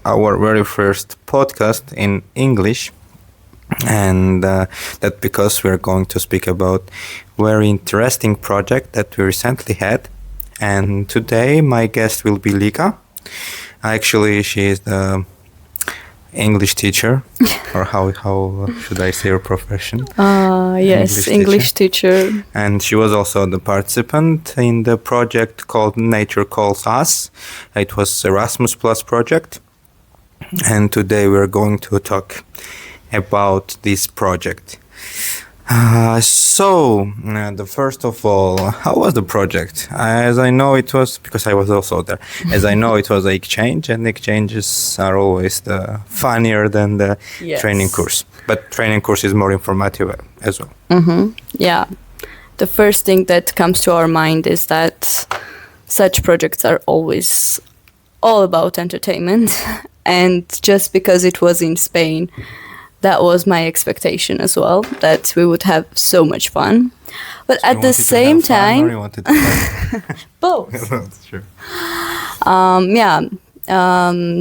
our very first podcast in English, and that because we're going to speak about very interesting project that we recently had. And today my guest will be Lika. Actually, she is the English teacher, or how should I say her profession? Yes, English teacher. And she was also the participant in the project called Nature Calls Us. It was Erasmus Plus project. And today we're going to talk about this project. The first of all, how was the project? As I know, it was, because I was also there, as I know, it was an exchange, and exchanges are always funnier than the training course. But training course is more informative as well. Mm-hmm. Yeah. The first thing that comes to our mind is that such projects are always all about entertainment. And just because it was in Spain, that was my expectation as well, that we would have so much fun. But So at the same time, both. That's true.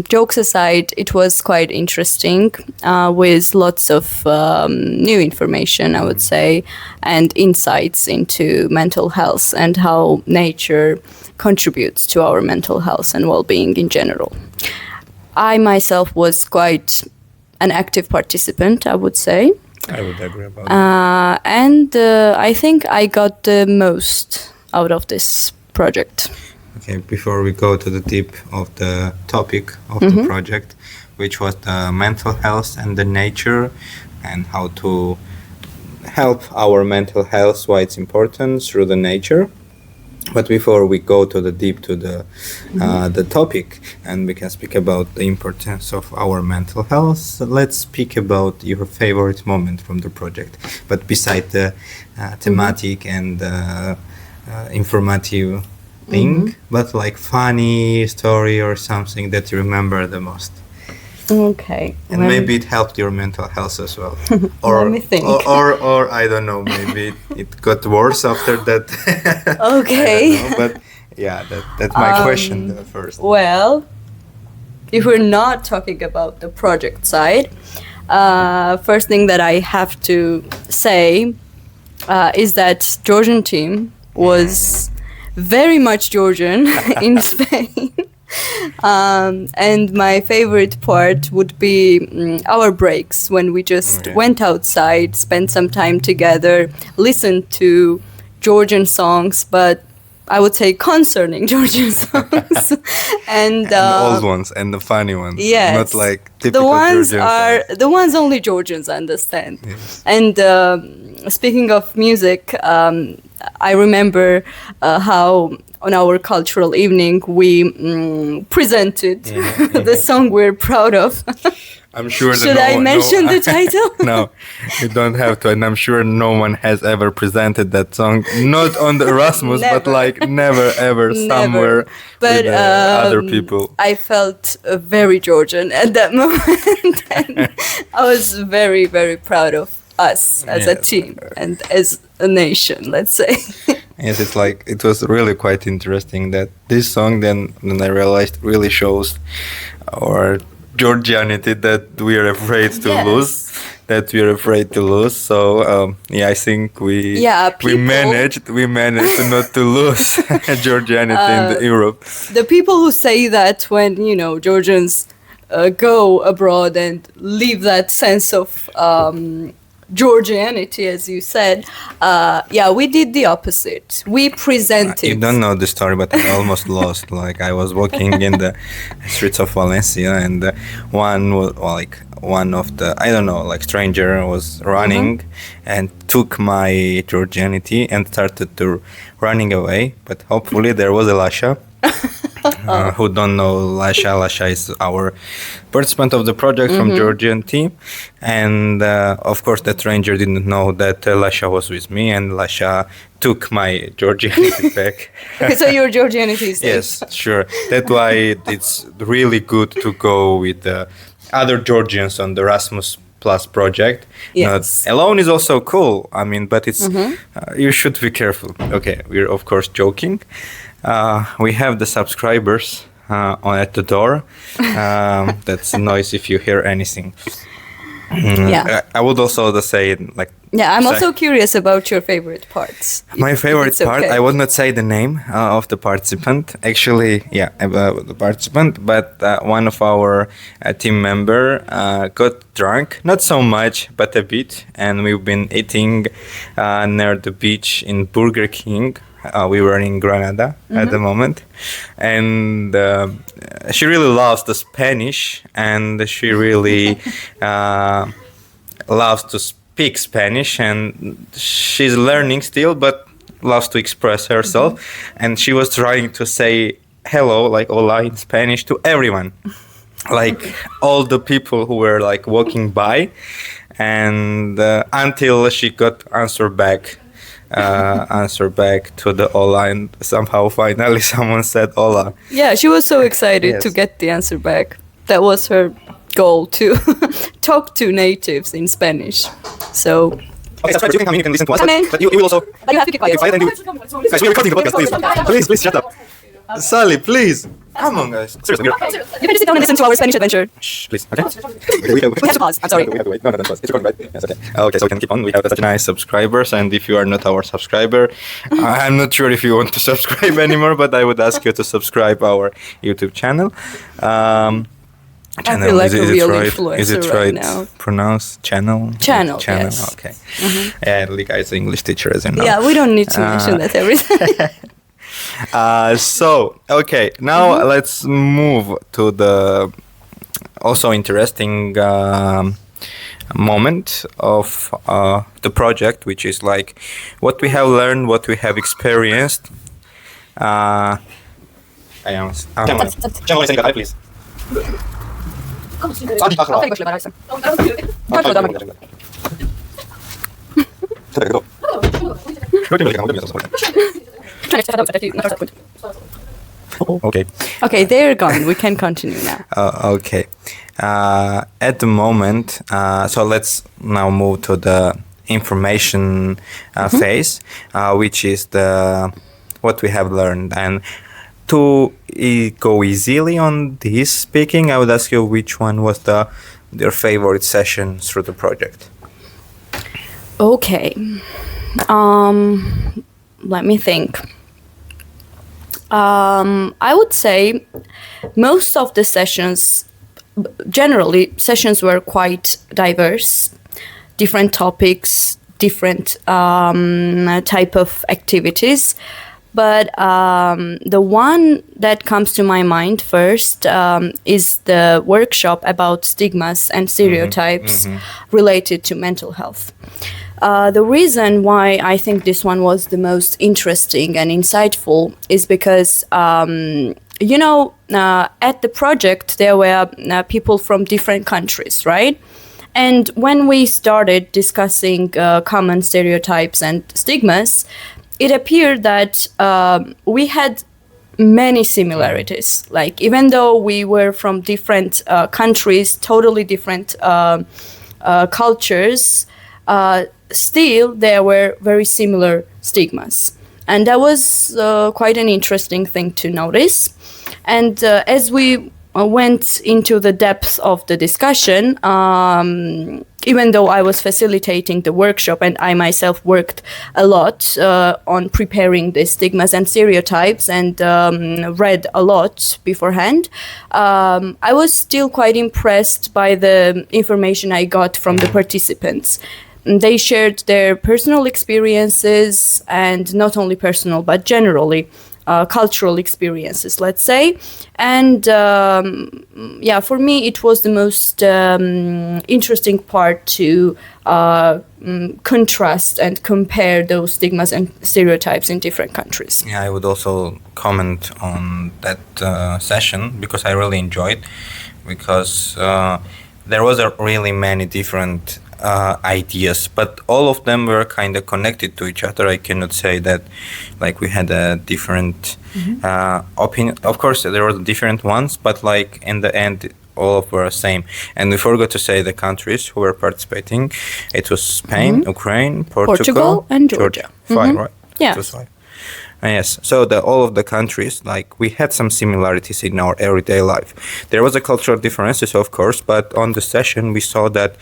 Jokes aside, it was quite interesting with lots of new information, I would say, and insights into mental health and how nature contributes to our mental health and well-being in general. I myself was quite an active participant, I would say. I would agree about that. And I think I got the most out of this project. Okay, before we go to the deep of the topic of the project, which was the mental health and the nature, and how to help our mental health, why it's important through the nature. But before we go to the deep to the topic, and we can speak about the importance of our mental health, let's speak about your favorite moment from the project. But beside the thematic and informative thing, but like funny story or something that you remember the most. Okay. And maybe it helped your mental health as well. Let me think. Or I don't know, maybe it got worse after that. Okay. I don't know, but yeah, that's my question first. Well, if we're not talking about the project side, first thing that I have to say is that Georgian team was very much Georgian in Spain. And my favorite part would be our breaks when we just went outside, spent some time together, listened to Georgian songs, but I would say concerning Georgian songs. and the old ones and the funny ones. Yes. Not like typical the ones Georgian are songs. the ones only Georgians understand. Yes. And speaking of music, I remember how on our cultural evening we presented the song we're proud of. I'm sure that Should I mention the title? No, you don't have to, and I'm sure no one has ever presented that song, not on the Erasmus, but like never ever somewhere but, with other people. I felt very Georgian at that moment, and I was very, very proud of us as a team and as a nation, let's say. Yes, it's like, it was really quite interesting that this song then I realized really shows our Georgianity that we are afraid to lose. So I think we managed not to lose Georgianity in Europe. The people who say that when Georgians go abroad and leave that sense of Georgianity, as you said, we did the opposite. We presented. You don't know the story, but I almost lost. Like, I was walking in the streets of Valencia, and one of the stranger was running and took my Georgianity and started to running away. But hopefully there was a Lasha. Who don't know Lasha? Lasha is our participant of the project from Georgian team, and of course the stranger didn't know that Lasha was with me, and Lasha took my Georgianity back. Okay, so your Georgianity is yes, sure. That's why it's really good to go with other Georgians on the Erasmus Plus project. Yes. Alone is also cool. I mean, but it's you should be careful. Okay, we're of course joking. We have the subscribers at the door. That's a noise if you hear anything. Yeah. I would also say like. Yeah, I'm also curious about your favorite parts. My favorite part, okay. I would not say the name of the participant. Actually, yeah, the participant, but one of our team member got drunk, not so much, but a bit, and we've been eating near the beach in Burger King. We were in Granada at the moment, and she really loves the Spanish, and she really loves to speak Spanish, and she's learning still, but loves to express herself. And she was trying to say hello, like hola in Spanish, to everyone, like all the people who were like walking by, and until she got answer back to the hola, and somehow finally someone said hola. Yeah, she was so excited to get the answer back. That was her goal, to talk to natives in Spanish. So. Okay, subscribe. You can come in, you can listen to us, Come in. but you will also. But you have to keep quiet. Guys, we're recording the podcast, please shut up. Sally, please. Come on, guys. Seriously, You can just sit down and listen to our Spanish adventure. Shh, please. Okay. We have to pause. I'm sorry. We have to wait. No, don't pause. It's recording, right? Yes, okay. Okay, so we can keep on. We have such nice subscribers, and if you are not our subscriber, I'm not sure if you want to subscribe anymore, but I would ask you to subscribe our YouTube channel. I feel like a real influencer Is it right right? now. Pronounce channel. Channel. Yes. Okay. Yeah, Lika is an English teacher, as you know. Yeah, we don't need to mention that every time. So okay, now let's move to the also interesting moment of the project, which is like what we have learned, what we have experienced. I am. Please. Okay. Okay, they're gone. We can continue now. Okay. At the moment, so let's now move to the information phase, which is the what we have learned. And to go easily on this speaking, I would ask you which one was your favorite session through the project. Okay. Let me think. I would say most of the sessions, generally, sessions were quite diverse, different topics, different type of activities. But the one that comes to my mind first is the workshop about stigmas and stereotypes related to mental health. The reason why I think this one was the most interesting and insightful is because, at the project there were people from different countries, right? And when we started discussing common stereotypes and stigmas, it appeared that we had many similarities. Like, even though we were from different countries, totally different cultures, still there were very similar stigmas. And that was quite an interesting thing to notice. And as we went into the depth of the discussion, even though I was facilitating the workshop and I myself worked a lot on preparing the stigmas and stereotypes and read a lot beforehand, I was still quite impressed by the information I got from the participants. They shared their personal experiences, and not only personal, but generally cultural experiences, let's say. And for me, it was the most interesting part to contrast and compare those stigmas and stereotypes in different countries. Yeah, I would also comment on that session because I really enjoyed, because there was really many different ideas, but all of them were kind of connected to each other. I cannot say that like we had a different opinion. Of course, there were different ones, but like in the end, all of were the same. And we forgot to say the countries who were participating. It was Spain, Ukraine, Portugal, and Georgia. 5, right? Yeah. It was 5. Yes, so all of the countries, like we had some similarities in our everyday life. There was a cultural differences, of course, but on the session we saw that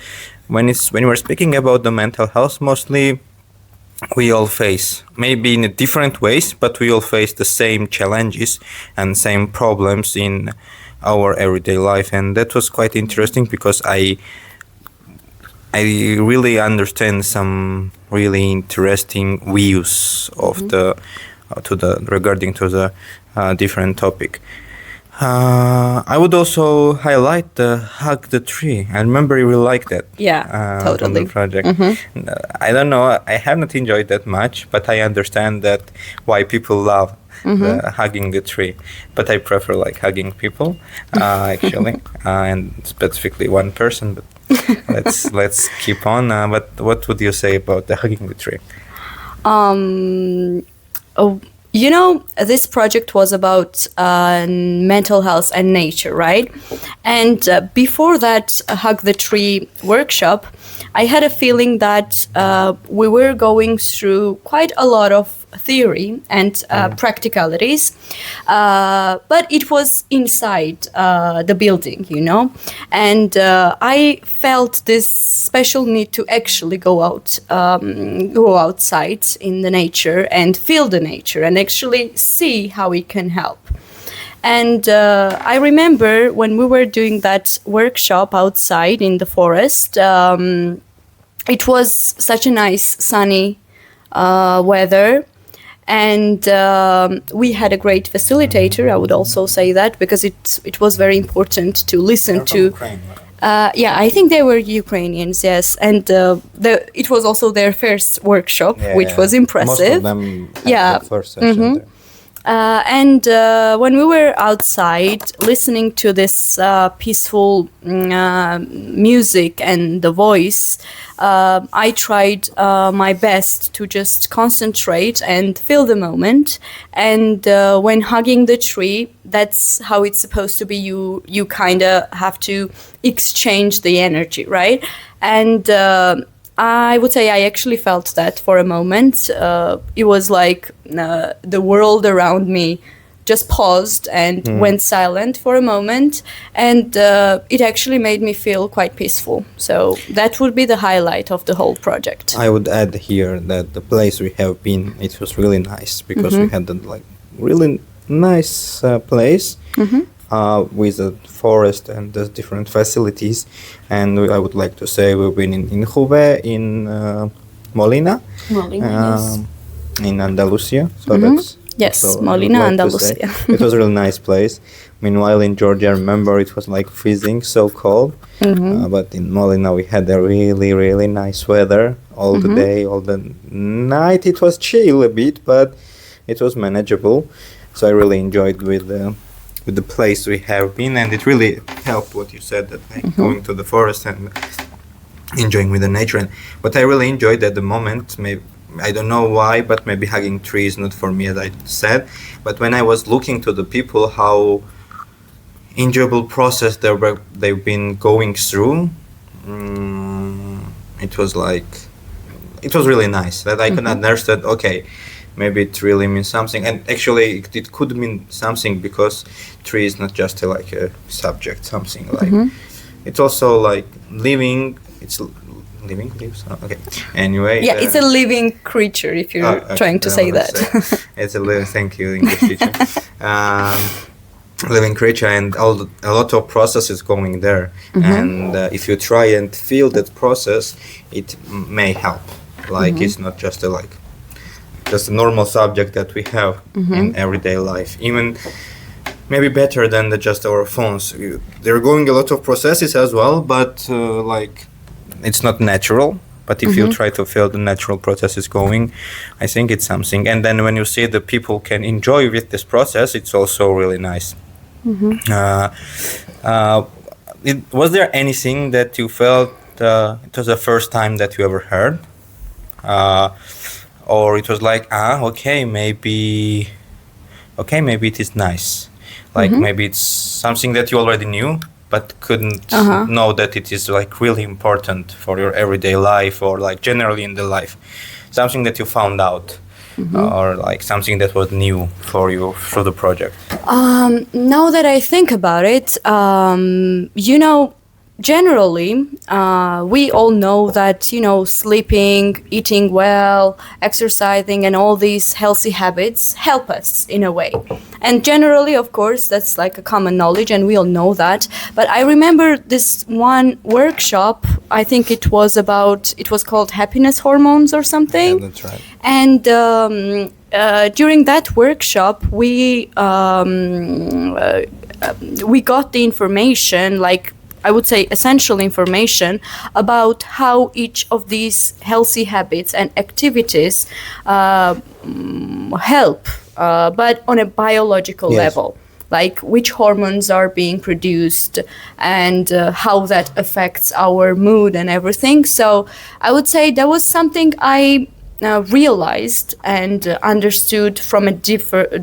when we're speaking about the mental health, mostly we all face, maybe in a different ways, but we all face the same challenges and same problems in our everyday life, and that was quite interesting because I really understand some really interesting views of the regarding to the different topic. I would also highlight the hug the tree. I remember you really liked that. Yeah, From totally. the project. I don't know. I have not enjoyed that much, but I understand that why people love the hugging the tree. But I prefer like hugging people, actually, and specifically one person. But let's keep on. But what would you say about the hugging the tree? Oh, this project was about mental health and nature, right? And before that Hug the Tree workshop, I had a feeling that we were going through quite a lot of theory and practicalities, but it was inside the building, and I felt this special need to actually go outside in the nature and feel the nature and actually see how it can help. And I remember when we were doing that workshop outside in the forest, it was such a nice sunny weather. And we had a great facilitator. I would also say that because it was very important to listen to. Ukraine, right? Yeah, I think they were Ukrainians, yes, and it was also their first workshop, which was impressive. Most of them had Yeah. the first session there. And when we were outside listening to this peaceful music and the voice, I tried my best to just concentrate and feel the moment. And when hugging the tree, that's how it's supposed to be. You kind of have to exchange the energy, right? And I would say I actually felt that for a moment. It was like the world around me just paused and went silent for a moment, and it actually made me feel quite peaceful. So that would be the highlight of the whole project. I would add here that the place we have been, it was really nice because we had that like really nice place with a forest and the different facilities. And I would like to say we've been in Juve, in Molina, Yes. in Andalusia. So that's Yes, also I would Molina, like to Andalusia. say. It was a really nice place. Meanwhile, in Georgia, I remember it was like freezing, so cold. But in Molina, we had a really, really nice weather all the day, all the night. It was chill a bit, but it was manageable. So I really enjoyed with the place we have been, and it really helped what you said, that like going to the forest and enjoying with the nature. And what I really enjoyed at the moment, maybe I don't know why, but maybe hugging trees not for me, as I said. But when I was looking to the people, how enjoyable process they've been going through, it was really nice that I could understand. Okay, maybe it really means something, and actually it could mean something because tree is not just like a subject, something like it's also like living. It's living leaves. Oh, okay. Anyway. Yeah, it's a living creature. If you're trying to say that. It's a living. Thank you, English teacher. Living creature, and a lot of processes going there. And if you try and feel that process, it may help. Like it's not just just a normal subject that we have in everyday life. Even maybe better than just our phones. They're going a lot of processes as well, but it's not natural. But if you try to feel the natural processes going, I think it's something. And then when you see the people can enjoy with this process, it's also really nice. Was there anything that you felt it was the first time that you ever heard? Or it was like, maybe it is nice. Like maybe it's something that you already knew, but couldn't know that it is like really important for your everyday life or like generally in the life. Something that you found out. or like something that was new for you through the project? Now that I think about it, generally, we all know that, sleeping, eating well, exercising, and all these healthy habits help us in a way. And generally, of course, that's like a common knowledge, and we all know that. But I remember this one workshop, I think it was called happiness hormones or something. Yeah, that's right. And during that workshop, we got the information, like I would say essential information about how each of these healthy habits and activities help, but on a biological level. Like which hormones are being produced and how that affects our mood and everything. So I would say that was something I realized and understood from a deeper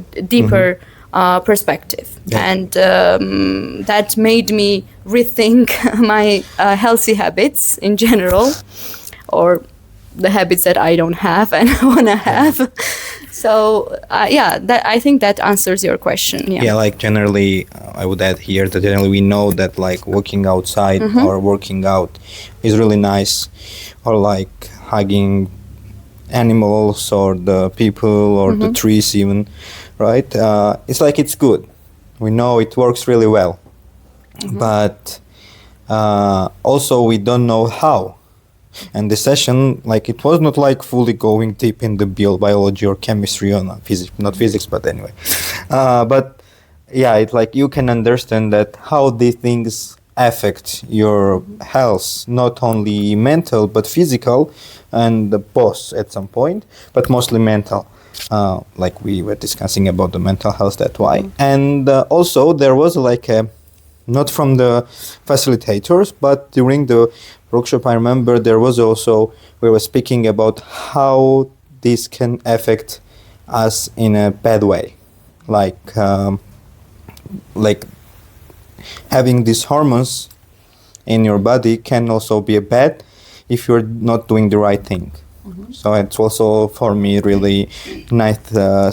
perspective. And that made me rethink my healthy habits in general, or the habits that I don't have and want to have. So I think that answers your question. Yeah, like generally, I would add here that generally we know that like walking outside or working out is really nice, or like hugging animals or the people or the trees even, right? It's like it's good. We know it works really well, but also we don't know how. And the session, like it was not like fully going deep in the biology or chemistry or not physics, but anyway. But yeah, it's like you can understand that how these things affect your health, not only mental but physical, and both at some point, but mostly mental. Like we were discussing about the mental health, that's why. And also there was like not from the facilitators, but during the workshop I remember there was also, we were speaking about how this can affect us in a bad way. Like having these hormones in your body can also be bad if you're not doing the right thing. So it's also for me really nice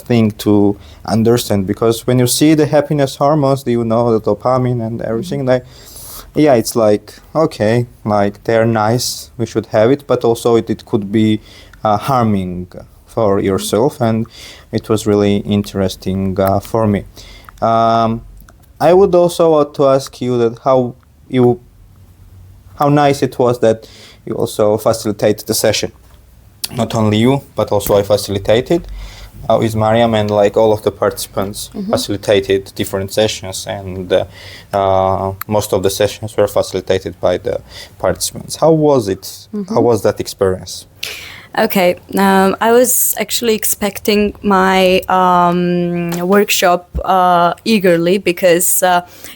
thing to understand, because when you see the happiness hormones, you know, the dopamine and everything, like yeah, it's like okay, like they're nice, we should have it, but also it could be harming for yourself, and it was really interesting for me. I would also want to ask you that how nice it was that you also facilitated the session. Not only you, but also I facilitated with Mariam, and like all of the participants facilitated different sessions, and most of the sessions were facilitated by the participants. How was it? How was that experience? Okay, I was actually expecting my workshop eagerly, because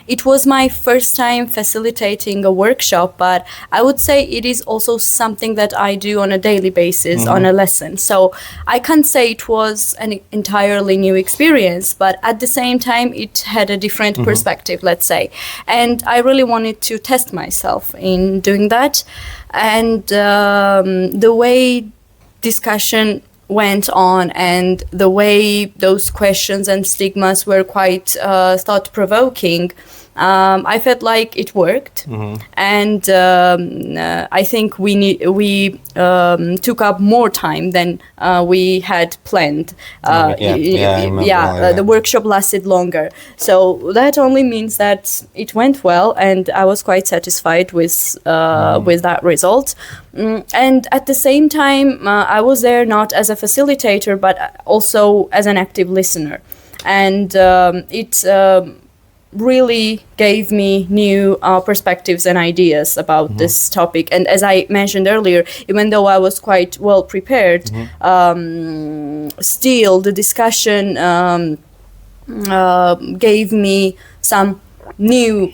it was my first time facilitating a workshop, but I would say it is also something that I do on a daily basis on a lesson. So I can't say it was an entirely new experience, but at the same time it had a different perspective, let's say. And I really wanted to test myself in doing that. And the way discussion went on and the way those questions and stigmas were quite thought-provoking, I felt like it worked, and I think we took up more time than we had planned. The workshop lasted longer, so that only means that it went well, and I was quite satisfied with that result. And at the same time, I was there not as a facilitator, but also as an active listener, and it really gave me new perspectives and ideas about this topic. And as I mentioned earlier, even though I was quite well prepared, still the discussion gave me some new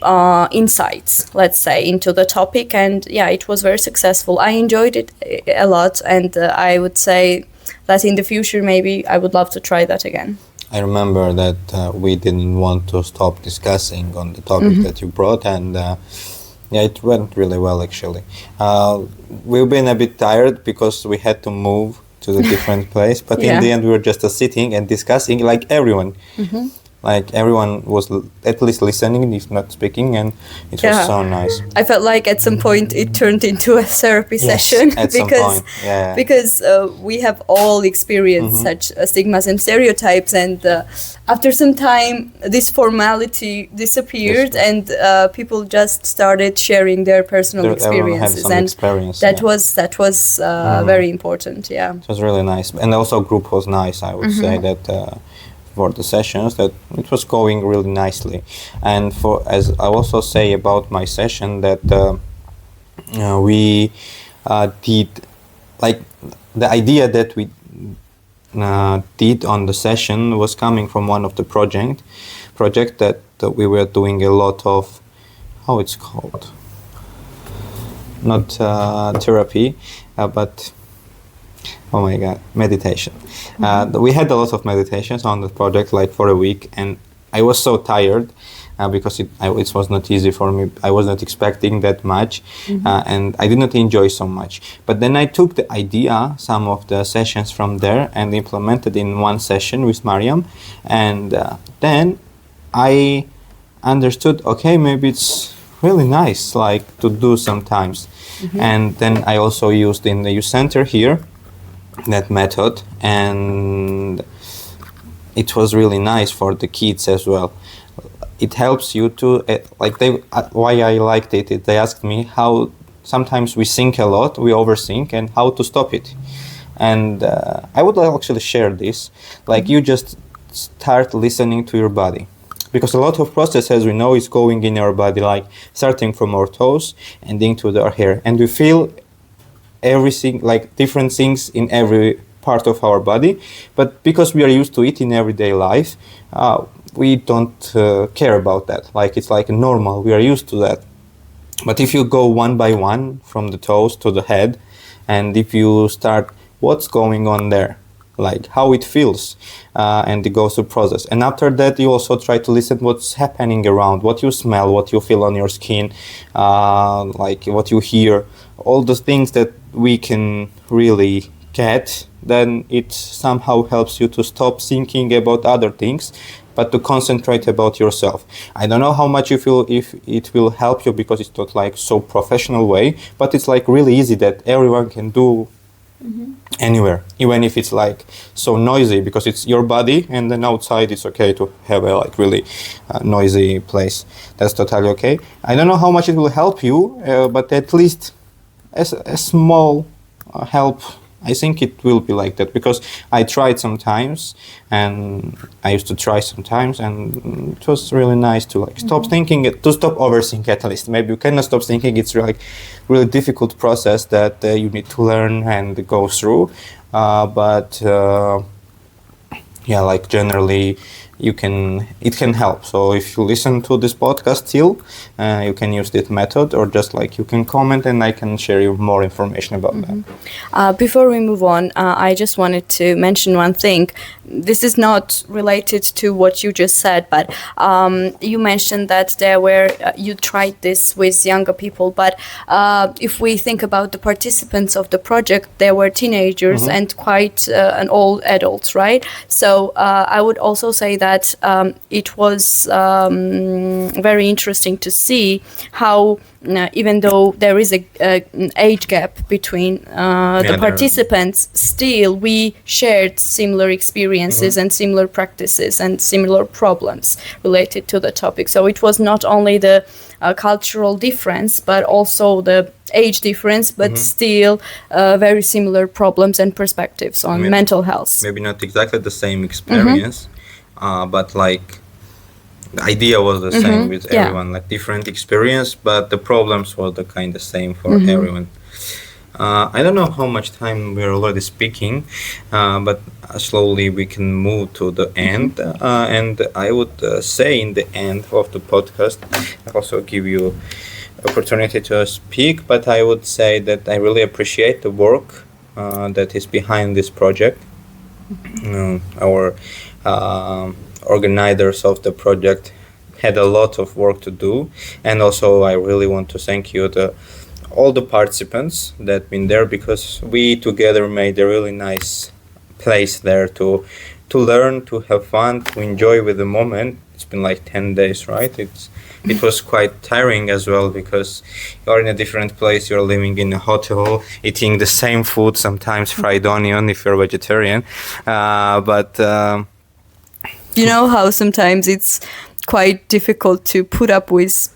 insights, let's say, into the topic. And yeah, it was very successful. I enjoyed it a lot, and I would say that in the future maybe I would love to try that again. I remember that we didn't want to stop discussing on the topic that you brought, and it went really well actually. We've been a bit tired because we had to move to the different place. But in the end, we were just sitting and discussing, like everyone. Like everyone was at least listening, if not speaking, and it was so nice. I felt like at some point it turned into a therapy session at some point. Yeah. because we have all experienced such stigmas and stereotypes, and after some time this formality disappeared, and people just started sharing their personal experiences, and that was very important. Yeah, it was really nice, and also group was nice. I would say that. For the sessions, that it was going really nicely. And as I also say about my session, that we did, like, the idea that we did on the session was coming from one of the project that we were doing a lot of, how it's called, not therapy, but oh my god, meditation. We had a lot of meditations on the project, like for a week, and I was so tired because it was not easy for me. I was not expecting that much, and I did not enjoy so much. But then I took the idea, some of the sessions from there, and implemented in one session with Mariam, and then I understood, okay, maybe it's really nice, like, to do sometimes. And then I also used in the youth center here that method, and it was really nice for the kids as well. It helps you to why I liked it. They asked me how sometimes we think a lot, we overthink, and how to stop it. And I would actually share this. Like, you just start listening to your body, because a lot of process, as we know, is going in our body, like starting from our toes and into our hair, and we feel everything, like different things in every part of our body, but because we are used to it in everyday life, we don't care about that. Like, it's like normal, we are used to that. But if you go one by one from the toes to the head, and if you start what's going on there, like how it feels, and it goes through process, and after that you also try to listen what's happening around, what you smell, what you feel on your skin, like what you hear, all the things that we can really get, then it somehow helps you to stop thinking about other things, but to concentrate about yourself. I don't know how much you feel if it will help you, because it's not like so professional way, but it's like really easy that everyone can do anywhere, even if it's like so noisy, because it's your body, and then outside it's okay to have a like really noisy place. That's totally okay. I don't know how much it will help you, but at least as a small help, I think it will be like that, because I tried sometimes, and I used to try sometimes, and it was really nice to like stop thinking, to stop overthinking at least. Maybe you cannot stop thinking, it's really difficult process that you need to learn and go through, but yeah, like generally it can help. So if you listen to this podcast still, you can use this method, or just like you can comment and I can share you more information about that. Before we move on, I just wanted to mention one thing. This is not related to what you just said, but you mentioned that you tried this with younger people, but if we think about the participants of the project, there were teenagers and quite an old adults, right? So I would also say that it was very interesting to see how even though there is an age gap between the participants, still we shared similar experiences and similar practices and similar problems related to the topic. So it was not only the cultural difference, but also the age difference, but still very similar problems and perspectives on mental health. Maybe not exactly the same experience, but like the idea was the same with everyone, like different experience, but the problems were the kind of same for everyone. I don't know how much time we're already speaking, but slowly we can move to the end. And I would say in the end of the podcast, I also give you opportunity to speak, but I would say that I really appreciate the work that is behind this project. Our organizers of the project had a lot of work to do, and also I really want to thank you, all the participants that been there, because we together made a really nice place there to learn, to have fun, to enjoy with the moment. It's been like 10 days, right? It was quite tiring as well, because you're in a different place, you're living in a hotel, eating the same food, sometimes fried onion if you're vegetarian. But you know how sometimes it's quite difficult to put up with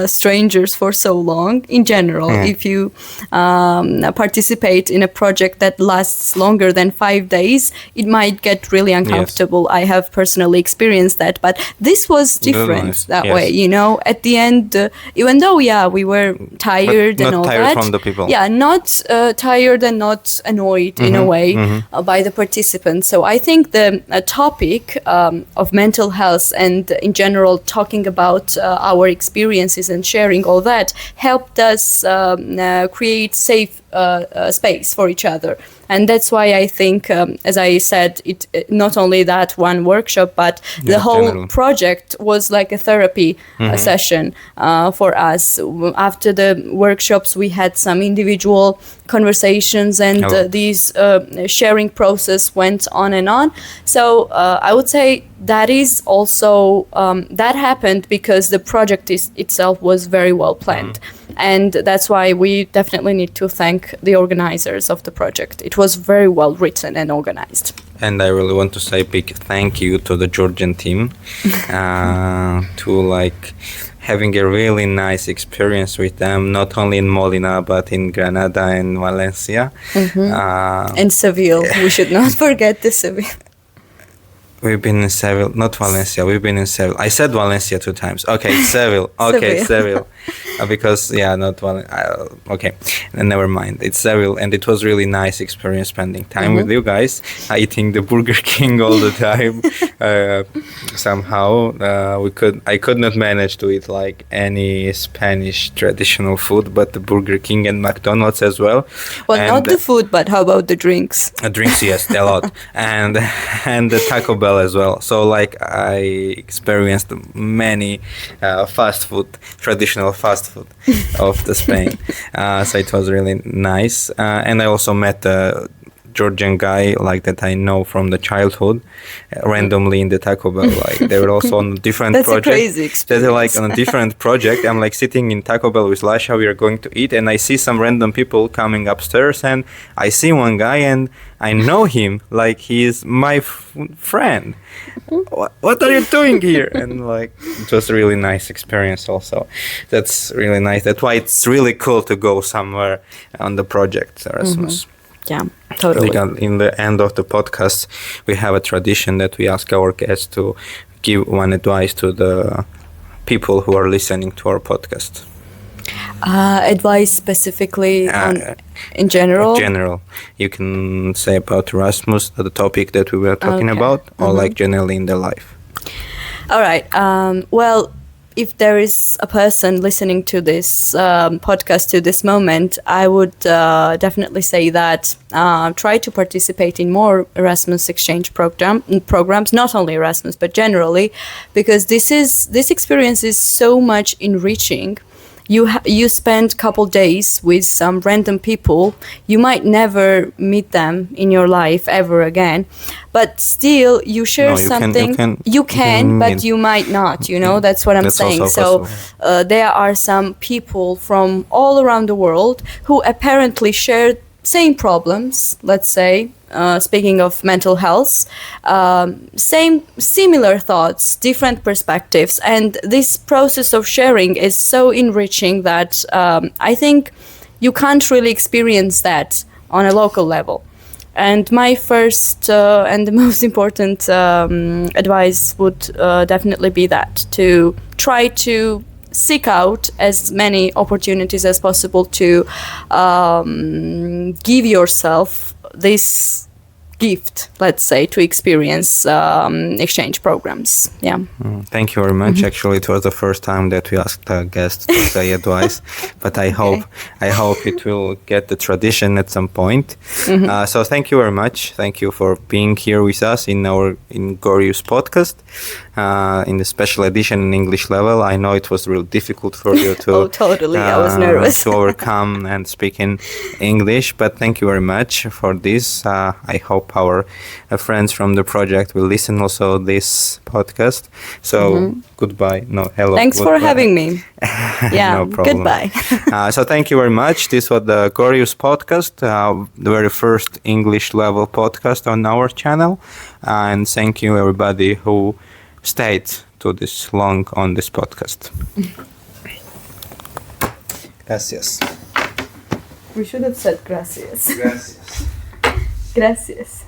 strangers for so long in general. If you participate in a project that lasts longer than 5 days, it might get really uncomfortable. Yes. I have personally experienced that, but this was different that way, you know. At the end, even though we were tired but and all tired that, from the people. Not tired and not annoyed in a way by the participants. So I think the topic of mental health and in general talking about our experiences and sharing all that helped us create safe space for each other. And that's why I think, as I said, it not only that one workshop, but the whole generally. project was like a therapy session for us. After the workshops, we had some individual conversations, and these sharing process went on and on. So I would say that is also, that happened because the project itself was very well planned. And that's why we definitely need to thank the organizers of the project. It was very well written and organized. And I really want to say a big thank you to the Georgian team to like having a really nice experience with them, not only in Molina, but in Granada and Valencia. And Seville. We should not forget the Seville. We've been in Seville, not Valencia. We've been in Seville. I said Valencia 2 times. Okay, Seville. Okay, Seville. Because, not Valencia. Okay, never mind. It's Seville, and it was really nice experience spending time with you guys, eating the Burger King all the time. Somehow, I could not manage to eat like any Spanish traditional food, but the Burger King and McDonald's as well. Well, and not the food, but how about the drinks? Drinks, yes, a lot, and the Taco Bell as well. So like I experienced many traditional fast food of the Spain. So it was really nice. And I also met a Georgian guy like that I know from the childhood, randomly in the Taco Bell. Like they were also on a different That's project. A crazy experience. They're like on a different project. I'm like sitting in Taco Bell with Lasha. We are going to eat, and I see some random people coming upstairs, and I see one guy, and I know him. Like he is my friend. What are you doing here? And like it was a really nice experience. Also, that's really nice. That's why it's really cool to go somewhere on the project Erasmus. Yeah, totally. In the end of the podcast, we have a tradition that we ask our guests to give one advice to the people who are listening to our podcast. Advice specifically in general? General. You can say about Erasmus, the topic that we were talking about, or like generally in their life. All right. Well, if there is a person listening to this podcast to this moment, I would definitely say that try to participate in more Erasmus exchange programs, not only Erasmus, but generally, because this experience is so much enriching. You spend a couple days with some random people. You might never meet them in your life ever again, but still you share something. You can, but you might not. You know, that's what I'm saying. So there are some people from all around the world who apparently share same problems. Let's say. Speaking of mental health, similar thoughts, different perspectives, and this process of sharing is so enriching that I think you can't really experience that on a local level. And my first and the most important advice would definitely be that to try to seek out as many opportunities as possible to give yourself this gift, let's say, to experience exchange programs. Yeah. Thank you very much. Actually, it was the first time that we asked a guest to say advice, but I hope it will get the tradition at some point. So thank you very much. Thank you for being here with us in Gori Youth Podcast. in the special edition in English level. I know it was really difficult for you to Oh, totally. I was nervous. to overcome and speak in English, but thank you very much for this. I hope our friends from the project will listen also this podcast. So goodbye. No, hello. Thanks for goodbye. having me. Yeah, No problem. goodbye. So thank you very much. This was the Gori Youth Podcast, the very first English level podcast on our channel. And thank you everybody who stayed to this long on this podcast. Gracias. We should have said gracias. Gracias. Gracias.